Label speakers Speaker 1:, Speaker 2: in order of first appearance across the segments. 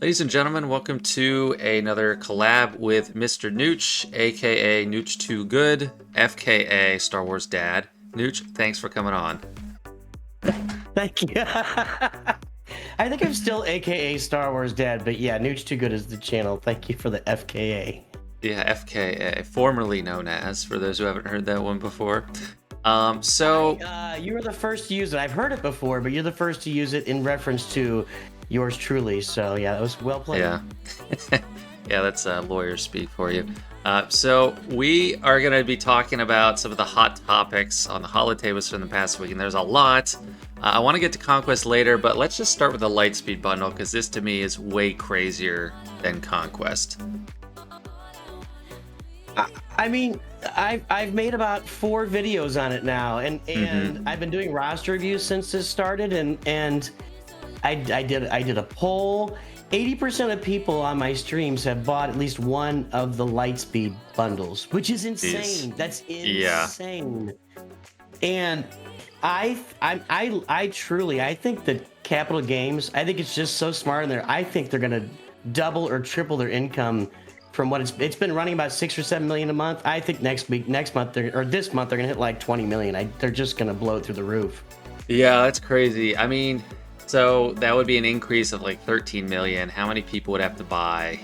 Speaker 1: Ladies and gentlemen, welcome to another collab with Mr. Nooch, aka Nooch2Gud, FKA Star Wars Dad. Nooch, thanks for coming on.
Speaker 2: Thank you. I think I'm still AKA Star Wars Dad, but yeah, Nooch2Gud is the channel. Thank you for the FKA.
Speaker 1: Yeah, FKA, formerly known as, for those who haven't heard that one before.
Speaker 2: You were the first to use it. I've heard it before, but you're the first to use it in reference to yours truly. So yeah, that was well played.
Speaker 1: Yeah. Yeah, that's lawyer speak for you. So we are going to be talking about some of the hot topics on the holotables from the past week, and there's a lot. I want to get to Conquest later, but let's just start with the Lightspeed bundle, because this to me is way crazier than Conquest.
Speaker 2: I mean, I've made about 4 videos on it now, and I've been doing roster reviews since this started, and I did a poll. 80% of people on my streams have bought at least one of the Lightspeed bundles, which is insane.
Speaker 1: Jeez.
Speaker 2: That's insane. Yeah. And I truly think that Capital Games, I think it's just so smart in there. I think they're gonna double or triple their income from what it's been running about 6 or 7 million a month. I think this month they're gonna hit like 20 million. They're just gonna blow it through the roof.
Speaker 1: Yeah, that's crazy. I mean, so that would be an increase of like 13 million. How many people would have to buy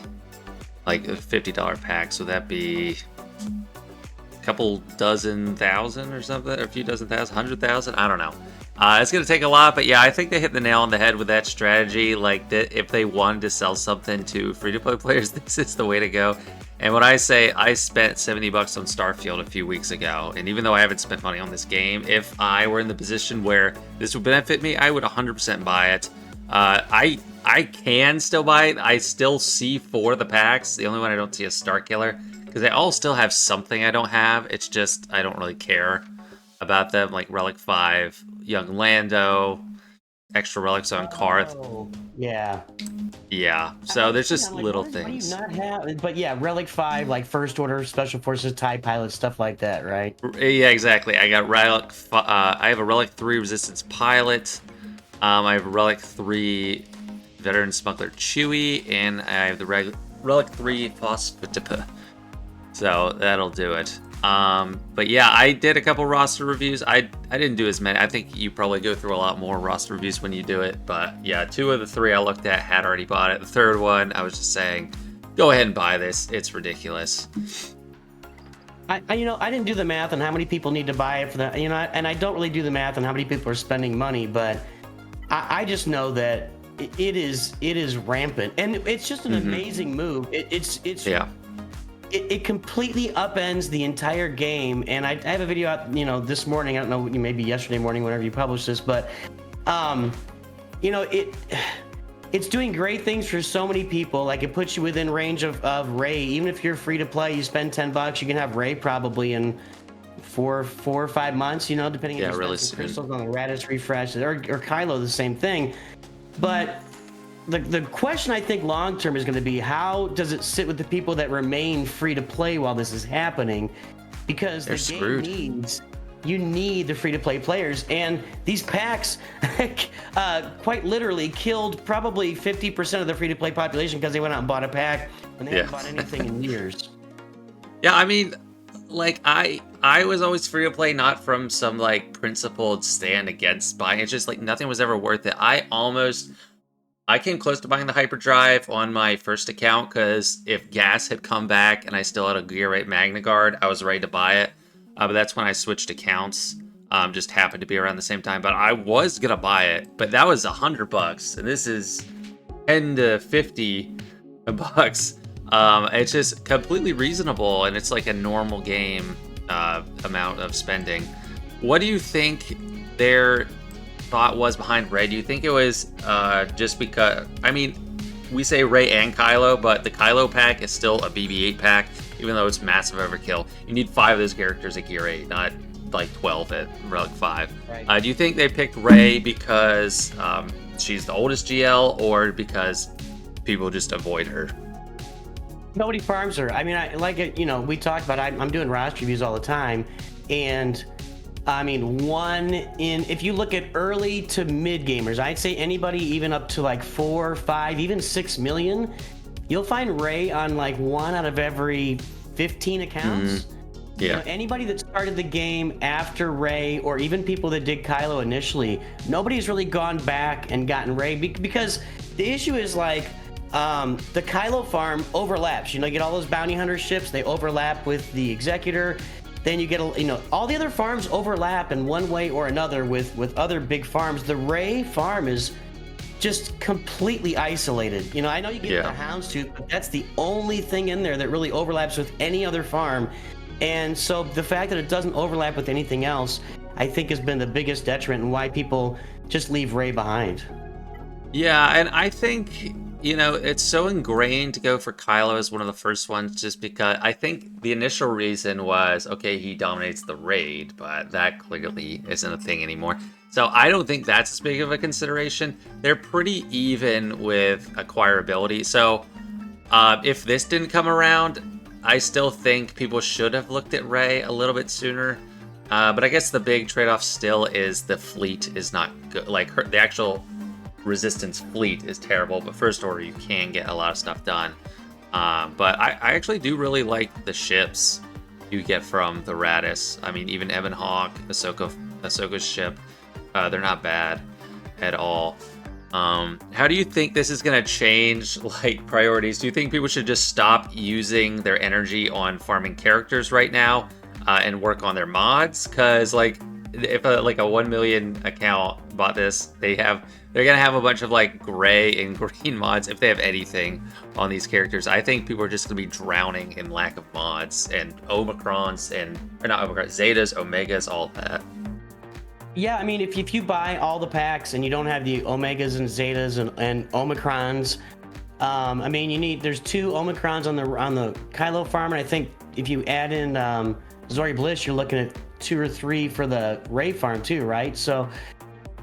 Speaker 1: like a $50 pack? So that'd be a couple dozen thousand or something, or a few dozen thousand, 100,000. I don't know. It's going to take a lot, but yeah, I think they hit the nail on the head with that strategy. Like, if they wanted to sell something to free-to-play players, this is the way to go. And when I say I spent $70 on Starfield a few weeks ago, and even though I haven't spent money on this game, if I were in the position where this would benefit me, I would 100% buy it. I can still buy it. I still see for the packs. The only one I don't see is Star Killer, because they all still have something I don't have. It's just I don't really care about them, like Relic 5, Young Lando, extra relics on Karth.
Speaker 2: Yeah.
Speaker 1: Yeah, so there's just little things.
Speaker 2: What do you not have? But yeah, Relic 5, like First Order, Special Forces, TIE Pilot, stuff like that, right?
Speaker 1: Yeah, exactly. I got Relic. I have a Relic 3 Resistance Pilot. I have a Relic 3 Veteran Smuggler Chewie, and I have the Relic 3 Phosphatipa. So that'll do it. But yeah, I did a couple roster reviews. I didn't do as many. I think you probably go through a lot more roster reviews when you do it. But yeah, 2 of the 3 I looked at had already bought it. The 3rd one, I was just saying, go ahead and buy this. It's ridiculous.
Speaker 2: I didn't do the math on how many people need to buy it for that. And I don't really do the math on how many people are spending money, but I just know that it is rampant, and it's just an amazing move. Yeah. It completely upends the entire game, and I have a video out, this morning. I don't know, maybe yesterday morning, whenever you publish this, but, it's doing great things for so many people. Like, it puts you within range of Rey. Even if you're free to play, you spend $10, you can have Rey probably in four or 5 months, depending on
Speaker 1: really
Speaker 2: crystals on the Radis refresh, or Kylo, the same thing. But the question, I think, long term is going to be, how does it sit with the people that remain free to play while this is happening? Because
Speaker 1: they're screwed.
Speaker 2: You need the free to play players, and these packs quite literally killed probably 50% of the free to play population because they went out and bought a pack and they haven't bought anything in years.
Speaker 1: Yeah, I mean, like, I was always free to play, not from some like principled stand against buying. It's just like nothing was ever worth it. I came close to buying the hyperdrive on my first account, because if gas had come back and I still had a Gear 8 Magna Guard, I was ready to buy it. But that's when I switched accounts. Just happened to be around the same time. But I was gonna buy it, but that was $100, and this is 10 to 50 bucks. It's just completely reasonable, and it's like a normal game amount of spending. What do you think their thought was behind Rey? Do you think it was just because, I mean, we say Rey and Kylo, but the Kylo pack is still a BB-8 pack, even though it's massive overkill. You need 5 of those characters at Gear 8, not like 12 at Relic 5. Right. Do you think they picked Rey because she's the oldest GL, or because people just avoid her?
Speaker 2: Nobody farms her. I mean, we talked about, I'm doing roster reviews all the time, and I mean, if you look at early to mid gamers, I'd say anybody even up to like 4, 5, even 6 million, you'll find Ray on like 1 out of every 15 accounts.
Speaker 1: Yeah.
Speaker 2: You know, anybody that started the game after Ray, or even people that did Kylo initially, nobody's really gone back and gotten Ray because the issue is like the Kylo farm overlaps. You know, you get all those bounty hunter ships, they overlap with the Executor. Then you get, all the other farms overlap in one way or another with other big farms. The Ray farm is just completely isolated. You know, I know you get the Houndstooth, but that's the only thing in there that really overlaps with any other farm. And so the fact that it doesn't overlap with anything else, I think has been the biggest detriment and why people just leave Ray behind.
Speaker 1: Yeah, and I think, it's so ingrained to go for Kylo as one of the first ones just because I think the initial reason was, okay, he dominates the raid, but that clearly isn't a thing anymore. So I don't think that's as big of a consideration. They're pretty even with acquirability. So if this didn't come around, I still think people should have looked at Rey a little bit sooner. But I guess the big trade-off still is the fleet is not good. Like, the actual Resistance fleet is terrible, but First Order, you can get a lot of stuff done. But I actually do really like the ships you get from the Radis. I mean, even Ebon Hawk, Ahsoka's ship, they're not bad at all. How do you think this is going to change, like, priorities? Do you think people should just stop using their energy on farming characters right now and work on their mods? Because, like, if a 1 million account bought this, they're going to have a bunch of, like, gray and green mods, if they have anything, on these characters. I think people are just going to be drowning in lack of mods and Omicrons or not Omicrons, Zetas, Omegas, all that.
Speaker 2: Yeah, I mean, if you buy all the packs and you don't have the Omegas and Zetas and Omicrons, I mean, there's 2 Omicrons on the Kylo farm, and I think if you add in Zori Bliss, you're looking at 2 or 3 for the Rey farm too, right? So,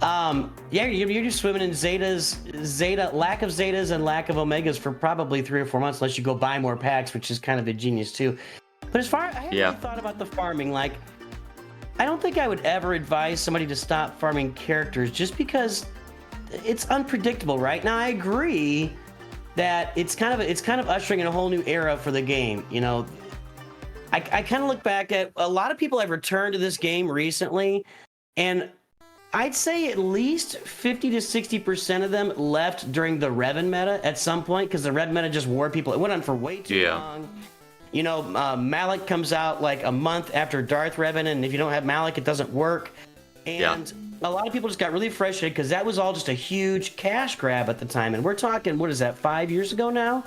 Speaker 2: yeah, you're just swimming in lack of Zetas and lack of Omegas for probably 3 or 4 months, unless you go buy more packs, which is kind of ingenious too. But I haven't really thought about the farming, like, I don't think I would ever advise somebody to stop farming characters just because it's unpredictable, right? Now, I agree that it's kind of ushering in a whole new era for the game. You know, I kind of look back at a lot of people have returned to this game recently, and I'd say at least 50 to 60% of them left during the Revan meta at some point, because the Red meta just wore people. It went on for way too long. You know, Malak comes out like a month after Darth Revan, and if you don't have Malak, it doesn't work. And a lot of people just got really frustrated because that was all just a huge cash grab at the time. And we're talking, what is that, 5 years ago now?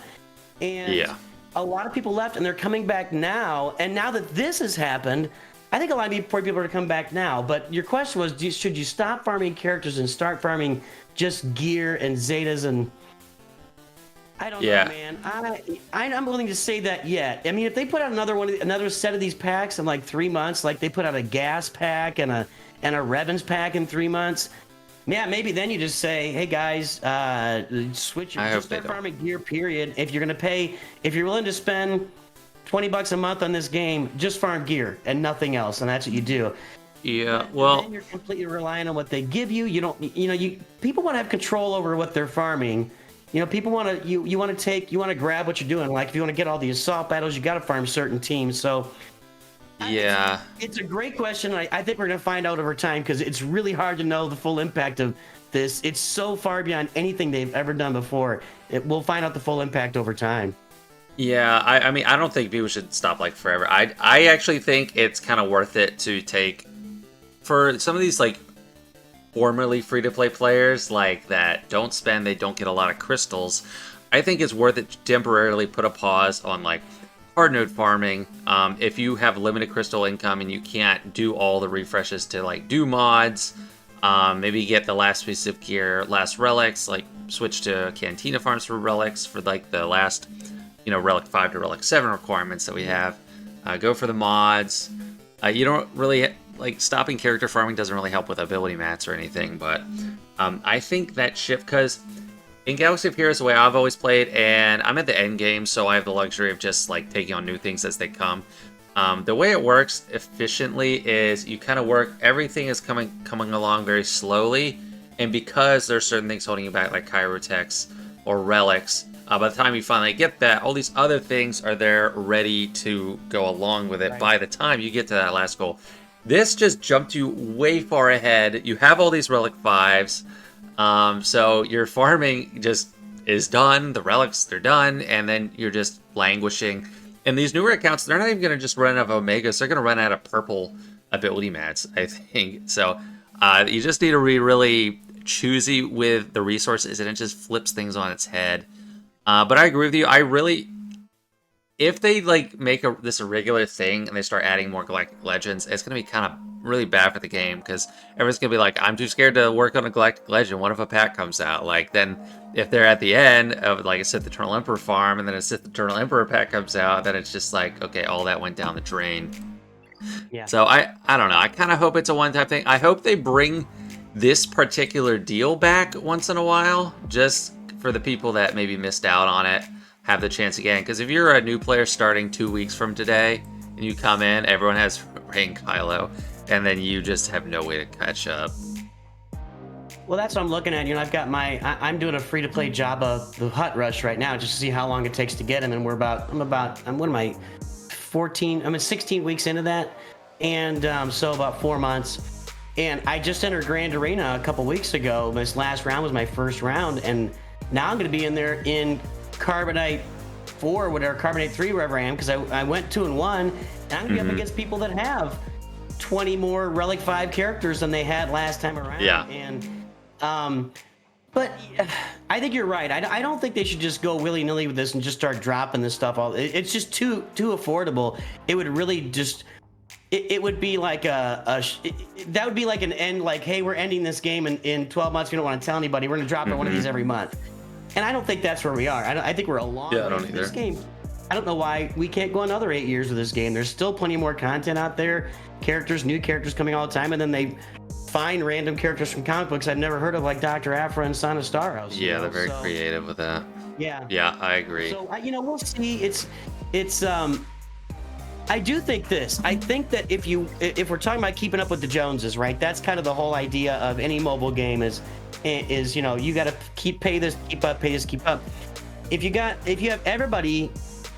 Speaker 2: And a lot of people left, and they're coming back now. And now that this has happened, I think a lot of people are going to come back now. But your question was, should you stop farming characters and start farming just gear and Zetas and... I don't know, man. I'm willing to say that yet. I mean, if they put out another set of these packs in like 3 months, like they put out a gas pack and a Revan's pack in 3 months, yeah, maybe then you just say, hey guys, switch your start farming gear, period. If you're willing to spend $20 a month on this game, just farm gear and nothing else, and that's what you do.
Speaker 1: Yeah,
Speaker 2: well, then you're completely relying on what they give you. People want to have control over what they're farming. You know, people want to grab what you're doing. Like, if you want to get all the assault battles, you got to farm certain teams. So, it's a great question. I think we're going to find out over time, because it's really hard to know the full impact of this. It's so far beyond anything they've ever done before. We'll find out the full impact over time.
Speaker 1: Yeah, I mean, I don't think people should stop like forever. I actually think it's kind of worth it to take for some of these like formerly free-to-play players like that they don't get a lot of crystals. I think it's worth it to temporarily put a pause on like hard node farming. If you have limited crystal income and you can't do all the refreshes to like do mods, maybe get the last piece of gear, last relics, like switch to Cantina farms for relics for like the last, Relic 5 to Relic 7 requirements that we have. Go for the mods. You don't really... Like, stopping character farming doesn't really help with ability mats or anything, but I think that shift, because in Galaxy of Heroes, the way I've always played, and I'm at the end game, so I have the luxury of just, like, taking on new things as they come. The way it works efficiently is you kind of work, everything is coming along very slowly, and because there's certain things holding you back, like Chirotechs or relics, by the time you finally get that, all these other things are there ready to go along with it by the time you get to that last goal. This just jumped you way far ahead. You have all these relic 5s, so your farming just is done, the relics, they're done, and then you're just languishing. And these newer accounts, they're not even going to just run out of Omegas, they're going to run out of purple ability mats, I think. So you just need to be really choosy with the resources, and it just flips things on its head. But I agree with you. If they like make this a regular thing and they start adding more Galactic Legends, it's going to be kind of really bad for the game, because everyone's going to be like, I'm too scared to work on a Galactic Legend. What if a pack comes out? Like, then if they're at the end of like a Sith Eternal Emperor farm and then a Sith Eternal Emperor pack comes out, then it's just like, okay, all that went down the drain.
Speaker 2: Yeah.
Speaker 1: So I don't know. I kind of hope it's a one-time thing. I hope they bring this particular deal back once in a while, just for the people that maybe missed out on it, have the chance again. Because if you're a new player starting 2 weeks from today and you come in, everyone has Rey and Kylo, and then you just have no way to catch up.
Speaker 2: Well, that's what I'm looking at. You know, I've got I'm doing a free-to-play Jabba the Hutt rush right now, just to see how long it takes to get him. And what am I, 14? I'm 16 weeks into that, and so about 4 months. And I just entered Grand Arena a couple weeks ago. This last round was my first round, and now I'm going to be in there in Carbonite 4, whatever, Carbonite 3, wherever I am, because I went 2 and 1, and I'm going to be up against people that have 20 more Relic 5 characters than they had last time around.
Speaker 1: Yeah.
Speaker 2: And but I think you're right. I don't think they should just go willy-nilly with this and just start dropping this stuff. It's just too affordable. It would really just... It would be like that would be like an end, like, hey, we're ending this game in 12 months. We don't want to tell anybody. We're going to drop one of these every month. And I don't think that's where we are. I think we're a long way from this game. I don't know why we can't go another 8 years with this game. There's still plenty more content out there. New characters coming all the time. And then they find random characters from comic books I've never heard of, like Dr. Aphra and Son of Starros.
Speaker 1: Yeah, they're very creative with that.
Speaker 2: Yeah.
Speaker 1: Yeah, I agree.
Speaker 2: So, we'll see. I do think this. I think that if we're talking about keeping up with the Joneses, right? That's kind of the whole idea of any mobile game is you got to pay this, keep up, pay this, keep up. If you have everybody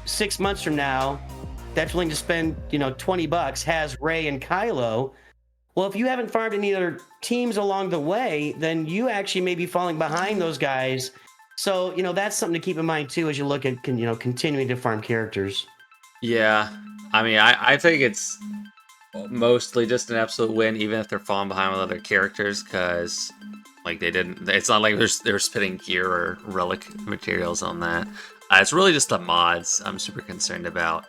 Speaker 2: 6 months from now that's willing to spend, $20 has Rey and Kylo, well, if you haven't farmed any other teams along the way, then you actually may be falling behind those guys. So, that's something to keep in mind too as you look at, continuing to farm characters.
Speaker 1: Yeah. I mean, I think it's mostly just an absolute win, even if they're falling behind with other characters, because like it's not like they're spending gear or relic materials on that. It's really just the mods I'm super concerned about.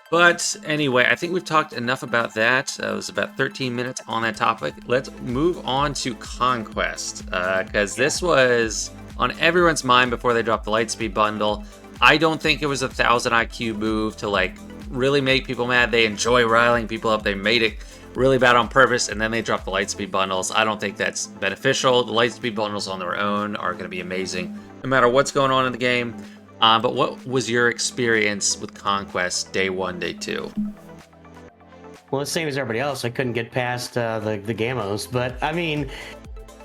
Speaker 1: But anyway, I think we've talked enough about that. It was about 13 minutes on that topic. Let's move on to Conquest, because this was on everyone's mind before they dropped the Lightspeed bundle. I don't think it was a 1,000 IQ move to like really make people mad. They enjoy riling people up. They made it really bad on purpose, and then they dropped the Lightspeed bundles. I don't think that's beneficial. The Lightspeed bundles on their own are going to be amazing, no matter what's going on in the game. But what was your experience with Conquest day 1, day 2?
Speaker 2: Well, the same as everybody else. I couldn't get past the Gamos, but I mean,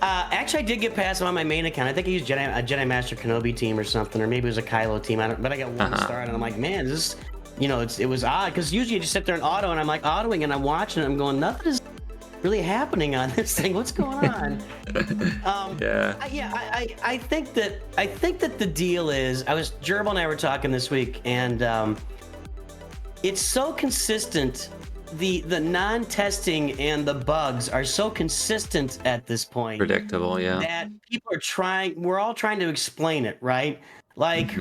Speaker 2: actually, I did get past them on my main account. I think I used a Jedi Master Kenobi team or something, or maybe it was a Kylo team. But I got 1 star, and I'm like, man, this, it was odd, because usually you just sit there and auto, and I'm like autoing, and I'm watching, and I'm going, nothing is really happening on this thing. What's going on? I think that the deal is, Gerbil and I were talking this week, and it's so consistent. The non-testing and the bugs are so consistent at this point.
Speaker 1: Predictable, yeah.
Speaker 2: That we're all trying to explain it, right? Like,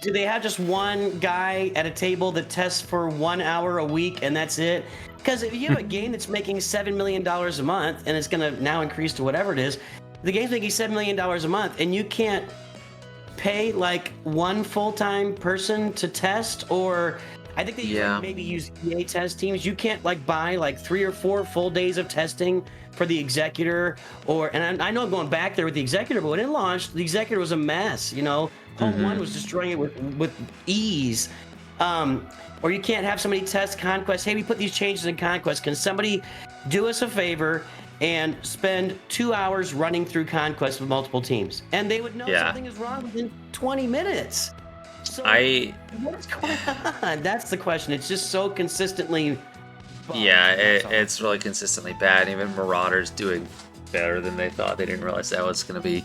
Speaker 2: do they have just one guy at a table that tests for 1 hour a week and that's it? Because if you have a game that's making $7 million a month and it's going to now increase to whatever it is, the game's making $7 million a month and you can't pay like one full-time person to test, or I think they maybe use EA test teams. You can't like buy like 3 or 4 full days of testing for the Executor, and I know I'm going back there with the Executor, but when it launched, the Executor was a mess. Home 1 was destroying it with ease. Or you can't have somebody test Conquest. Hey, we put these changes in Conquest. Can somebody do us a favor and spend 2 hours running through Conquest with multiple teams? And they would know something is wrong within 20 minutes. So what's going on? That's the question. It's just so consistently bad.
Speaker 1: Yeah, it's really consistently bad. Even Marauders doing better than they thought. They didn't realize that was going to be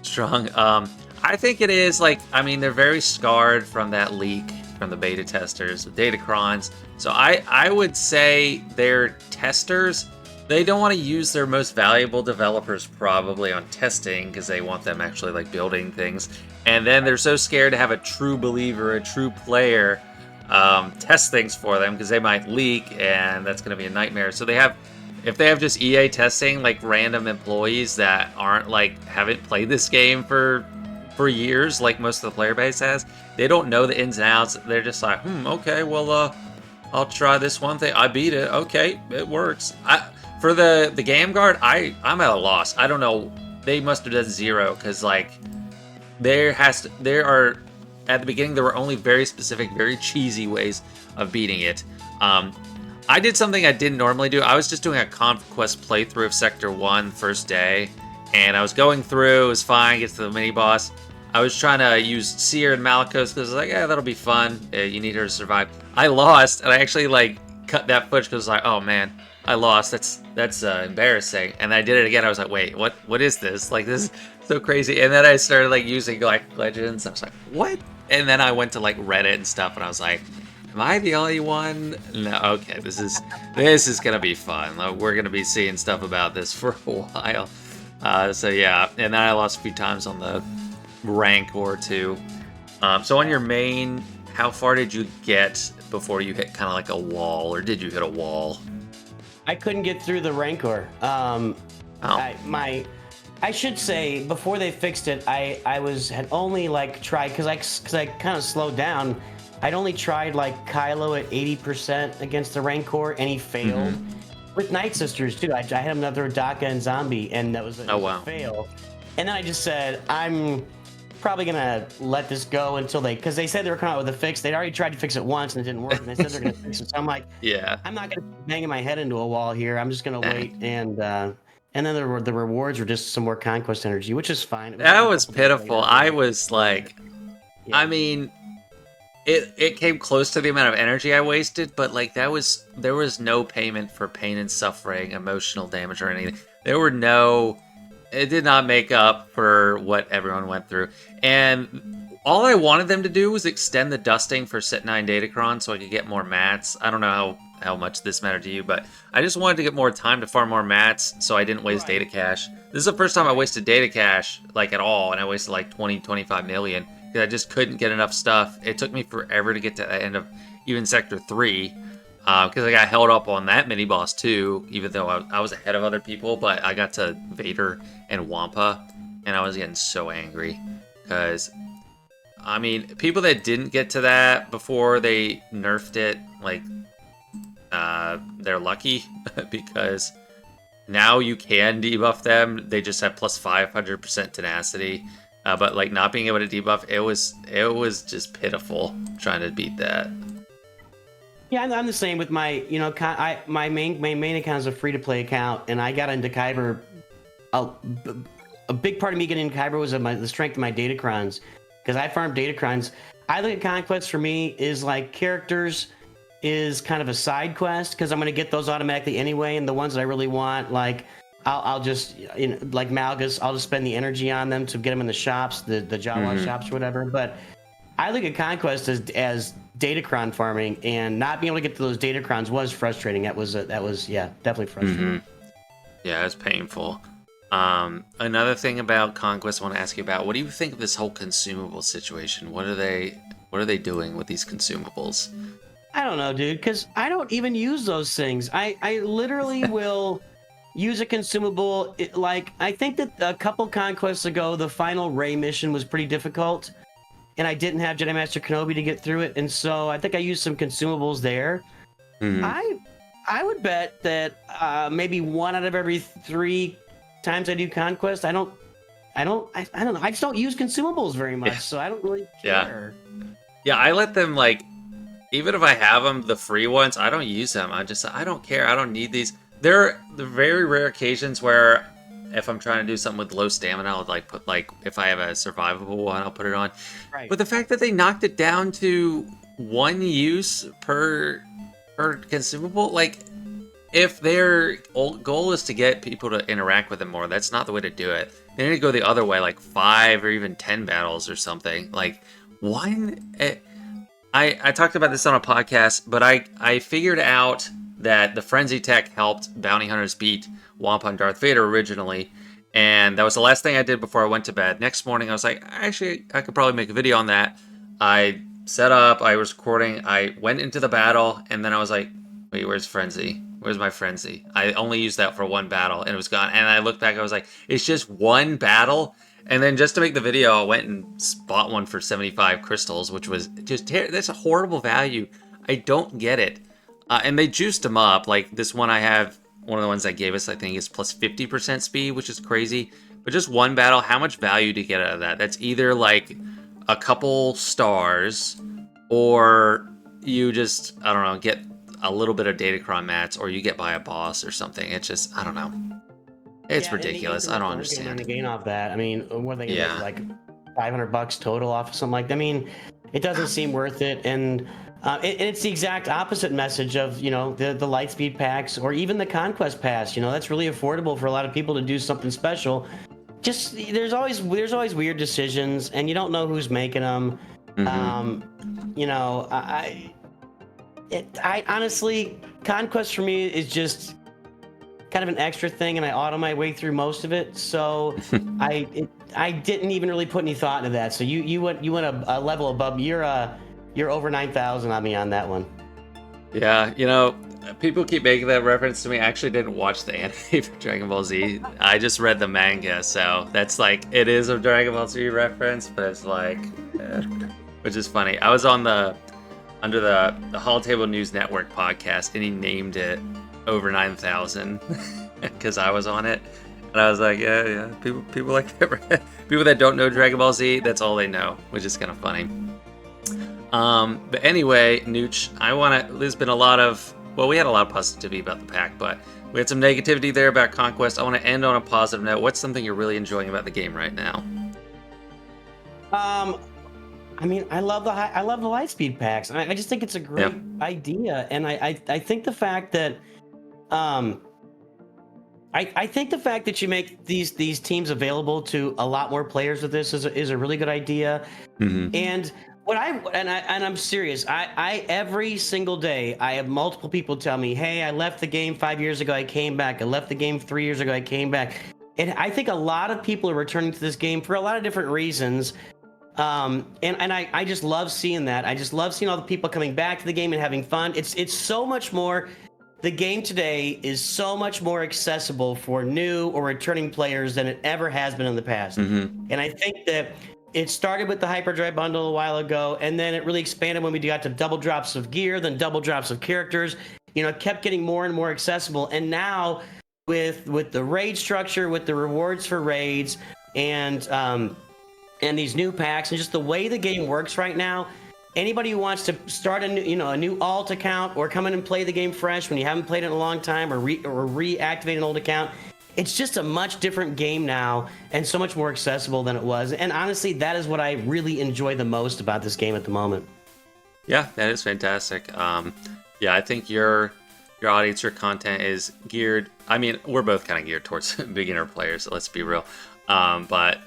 Speaker 1: strong. I think it is, like, I mean, they're very scarred from that leak from the beta testers, Datacrons. So I would say their testers, they don't want to use their most valuable developers probably on testing because they want them actually like building things. And then they're so scared to have a true believer, a true player test things for them because they might leak and that's going to be a nightmare. So if they have just EA testing like random employees that aren't like, haven't played this game for years like most of the player base has, they don't know the ins and outs. They're just like, okay, well, I'll try this one thing. I beat it. Okay, it works. For the Game Guard, I'm at a loss. I don't know. They must have done 0 because like there are at the beginning there were only very specific, very cheesy ways of beating it. I did something I didn't normally do. I was just doing a Conquest playthrough of Sector 1 first day, and I was going through. It was fine. Get to the mini boss. I was trying to use Seer and Malicos because I was like, yeah, that'll be fun. You need her to survive. I lost, and I actually like cut that footage because I was like, oh man, I lost. That's embarrassing. And I did it again. I was like, wait, what is this? Like, this is so crazy. And then I started like using like Legends. I was like, what? And then I went to like Reddit and stuff, and I was like, am I the only one? No, okay, this is gonna be fun. We're gonna be seeing stuff about this for a while. So yeah, and then I lost a few times on the rank or two. So on your main, how far did you get before you hit kind of like a wall, or did you hit a wall?
Speaker 2: I couldn't get through the Rancor. I should say before they fixed it, I had only like tried because I kind of slowed down. I'd only tried like Kylo at 80% against the Rancor, and he failed. With Night Sisters too. I had another Daka and Zombie, and that was a fail. And then I just said, I'm probably gonna let this go until because they said they were coming out with a fix. They'd already tried to fix it once and it didn't work, and they said they're gonna fix it. So I'm like, yeah, I'm not gonna be banging my head into a wall here. I'm just gonna wait, and then the rewards were just some more Conquest energy, which is fine.
Speaker 1: That was pitiful. I was like, I mean, it came close to the amount of energy I wasted, but like there was no payment for pain and suffering, emotional damage, or anything. It did not make up for what everyone went through. And all I wanted them to do was extend the dusting for Set 9 Datacron so I could get more mats. I don't know how much this mattered to you, but I just wanted to get more time to farm more mats so I didn't waste data cache. This is the first time I wasted data cache like at all, and I wasted like 25 million because I just couldn't get enough stuff. It took me forever to get to the end of even Sector 3. Because I got held up on that mini-boss too, even though I was ahead of other people, but I got to Vader and Wampa, and I was getting so angry. Because, I mean, people that didn't get to that before they nerfed it, like, they're lucky, because now you can debuff them. They just have plus 500% tenacity. But, like, not being able to debuff, it was just pitiful trying to beat that.
Speaker 2: Yeah, I'm the same with my, my main account is a free-to-play account, and I got into Kyber. A big part of me getting into Kyber was the strength of my Datacrons, because I farmed Datacrons. I look at Conquest for me is like characters is kind of a side quest, because I'm going to get those automatically anyway, and the ones that I really want, like, I'll just, like Malgus, I'll just spend the energy on them to get them in the shops, the Jawa shops or whatever, but I look at Conquest as Datacron farming, and not being able to get to those Datacrons was frustrating. That was definitely frustrating.
Speaker 1: Yeah, it's painful. Another thing about Conquest I want to ask you about, what do you think of this whole consumable situation? What are they doing with these consumables?
Speaker 2: I don't know, dude, because I don't even use those things. I literally will use a consumable. I think that a couple Conquests ago, the final Rey mission was pretty difficult, and I didn't have Jedi Master Kenobi to get through it, and so I think I used some consumables there. I would bet that maybe 1 out of every 3 times I do Conquest, I don't know. I just don't use consumables very much, so I don't really care.
Speaker 1: Yeah, I let them even if I have them, the free ones, I don't use them. I don't care. I don't need these. There are the very rare occasions where if I'm trying to do something with low stamina, I'll like put like if I have a survivable one, I'll put it on.
Speaker 2: Right.
Speaker 1: But the fact that they knocked it down to one use per consumable, like if their goal is to get people to interact with them more, that's not the way to do it. They need to go the other way, like 5 or even 10 battles or something. Like one. I talked about this on a podcast, but I figured out that the frenzy tech helped bounty hunters beat Wampum Darth Vader originally, and that was the last thing I did before I went to bed. Next morning, I was like, actually, I could probably make a video on that. I set up, I was recording, I went into the battle, and then I was like, wait, where's frenzy? Where's my frenzy? I only used that for one battle, and it was gone. And I looked back, I was like, it's just one battle? And then just to make the video, I went and bought one for 75 crystals, which was just, that's a horrible value. I don't get it. And they juiced them up. Like this one I have, one of the ones they gave us, I think is plus 50% speed, which is crazy. But just one battle, how much value do you get out of that? That's either like a couple stars, or you just, I don't know, get a little bit of Datacron mats, or you get by a boss or something. It's just, I don't know. It's ridiculous. I don't understand.
Speaker 2: To gain off that, I mean, what are they gonna make, like $500 total off of something like that? I mean, it doesn't seem worth it, and it's the exact opposite message of, you know, the Lightspeed packs or even the Conquest Pass. You know, that's really affordable for a lot of people to do something special. Just there's always weird decisions, and you don't know who's making them. You know, I honestly, Conquest for me is just kind of an extra thing, and I auto my way through most of it. So I didn't even really put any thought into that. So you went a level above. You're over 9,000 on me on that one.
Speaker 1: Yeah, you know, people keep making that reference to me. I actually didn't watch the anime for Dragon Ball Z. I just read the manga, so that's like, it is a Dragon Ball Z reference, but it's like, which is funny. I was on under the Holotables News Network podcast, and he named it over 9,000 because I was on it, and I was like, yeah, people like that. People that don't know Dragon Ball Z, that's all they know, which is kind of funny. But anyway, Nooch, there's been a lot of, well, we had a lot of positivity about the pack, but we had some negativity there about Conquest. I want to end on a positive note. What's something you're really enjoying about the game right now?
Speaker 2: I mean, I love the Lightspeed packs. I just think it's a great idea, and I think the fact that I think the fact that you make these teams available to a lot more players with this is a really good idea. And I'm serious. I every single day I have multiple people tell me, "Hey, I left the game 5 years ago. I came back. I left the game 3 years ago. I came back." And I think a lot of people are returning to this game for a lot of different reasons. And I just love seeing that. I just love seeing all the people coming back to the game and having fun. It's so much more. The game today is so much more accessible for new or returning players than it ever has been in the past. And I think that it started with the Hyperdrive bundle a while ago, and then it really expanded when we got to double drops of gear, then double drops of characters. You know, it kept getting more and more accessible. And now with the raid structure, with the rewards for raids, and these new packs, and just the way the game works right now, anybody who wants to start a new alt account or come in and play the game fresh when you haven't played it in a long time, or reactivate an old account, it's just a much different game now, and so much more accessible than it was. And honestly, that is what I really enjoy the most about this game at the moment.
Speaker 1: Yeah, that is fantastic. Yeah, I think your audience, your content is geared. I mean, we're both kind of geared towards beginner players, so let's be real. But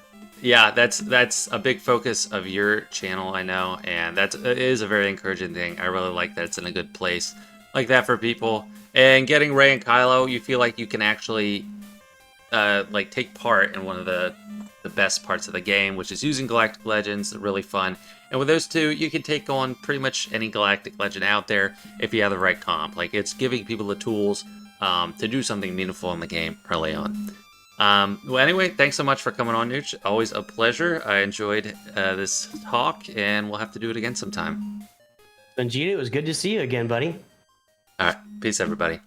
Speaker 1: yeah, that's a big focus of your channel, I know, and it is a very encouraging thing. I really like that it's in a good place like that for people. And getting Rey and Kylo, you feel like you can actually like take part in one of the best parts of the game, which is using Galactic Legends. Really fun. And with those two, you can take on pretty much any Galactic Legend out there if you have the right comp. Like, it's giving people the tools to do something meaningful in the game early on. Well, anyway, thanks so much for coming on, Nooch. Always a pleasure. I enjoyed this talk, and we'll have to do it again sometime.
Speaker 2: Vegeta, it was good to see you again, buddy.
Speaker 1: All right. Peace, everybody.